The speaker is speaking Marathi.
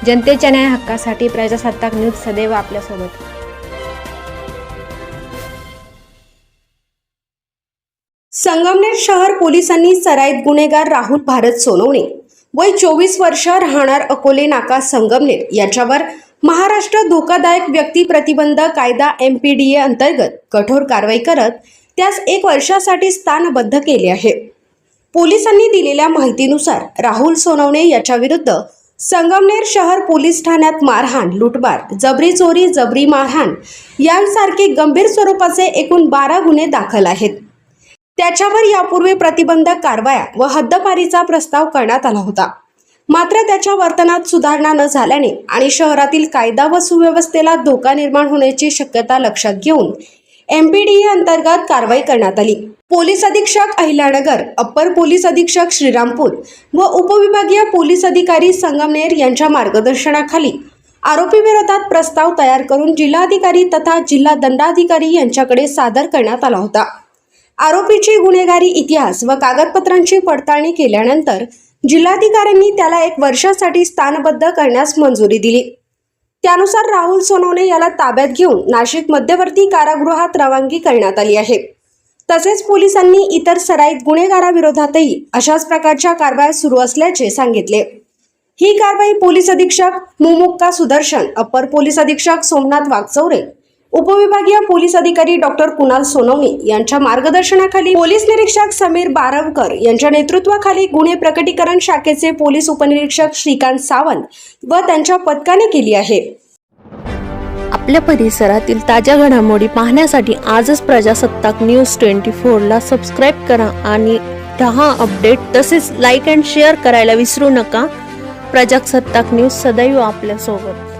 जनतेच्या न्याय हक्कासाठी प्रजासत्ताक न्यूज सदैव आपल्यासोबत। संगमनेर शहर पोलिसांनी सराईत गुन्हेगार राहुल भारत सोनवणे वय 24 वर्ष राहणार अकोले नाका संगमनेर याच्यावर महाराष्ट्र धोकादायक व्यक्ती प्रतिबंध कायदा MPDA अंतर्गत कठोर कारवाई करत त्यास 1 वर्षासाठी स्थानबद्ध केले आहे। पोलिसांनी दिलेल्या माहितीनुसार राहुल सोनवणे याच्या विरुद्ध संगमनेर शहर पोलीस ठाण्यात मारहाण, लुटमार, जबरी चोरी, जबरी मारहाण यांसारखे गंभीर स्वरूपाचे एकूण 12 गुन्हे दाखल आहेत। त्याच्यावर यापूर्वी प्रतिबंधक कारवाया व हद्दपारीचा प्रस्ताव करण्यात आला होता। मात्र त्याच्या वर्तनात सुधारणा न झाल्याने आणि शहरातील कायदा व सुव्यवस्थेला धोका निर्माण होण्याची शक्यता लक्षात घेऊन MPDA अंतर्गत कारवाई करण्यात आली। पोलीस अधीक्षक अहिल्यानगर, अप्पर पोलीस अधीक्षक श्रीरामपूर व उपविभागीय पोलीस अधिकारी संगमनेर यांच्या मार्गदर्शनाखाली आरोपी विरोधात प्रस्ताव तयार करून जिल्हाधिकारी तथा जिल्हा दंडाधिकारी यांच्याकडे सादर करण्यात आला होता। आरोपीची गुन्हेगारी इतिहास व कागदपत्रांची पडताळणी केल्यानंतर जिल्हाधिकाऱ्यांनी त्याला 1 वर्षासाठी स्थानबद्ध करण्यास मंजुरी दिली। त्यानुसार राहुल सोनवणे याला ताब्यात घेऊन नाशिक मध्यवर्ती कारागृहात रवानगी करण्यात आली आहे। तसेच पोलिसांनी इतर सराईत गुन्हेगाराविरोधातही अशाच प्रकारच्या कारवाया सुरू असल्याचे सांगितले। ही कारवाई पोलीस अधीक्षक मुमुक्का सुदर्शन, अप्पर पोलीस अधीक्षक सोमनाथ वागचौरे, उपविभागीय पोलीस अधिकारी डॉक्टर कुणाल सोनवणे यांच्या मार्गदर्शनाखाली पोलीस निरीक्षक समीर बारवकर यांच्या नेतृत्वाखाली गुन्हे प्रकटीकरण शाखेचे पोलीस उपनिरीक्षक श्रीकांत सावंत व त्यांच्या पथकाने केली आहे। आपल्या परिसरातील ताज्या घडामोडी पाहण्यासाठी आजच प्रजासत्ताक न्यूज 24 ला सबस्क्राइब करा आणि 10 अपडेट तसेच लाईक अँड शेअर करायला विसरू नका। प्रजासत्ताक न्यूज सदैव आपल्या सोबत।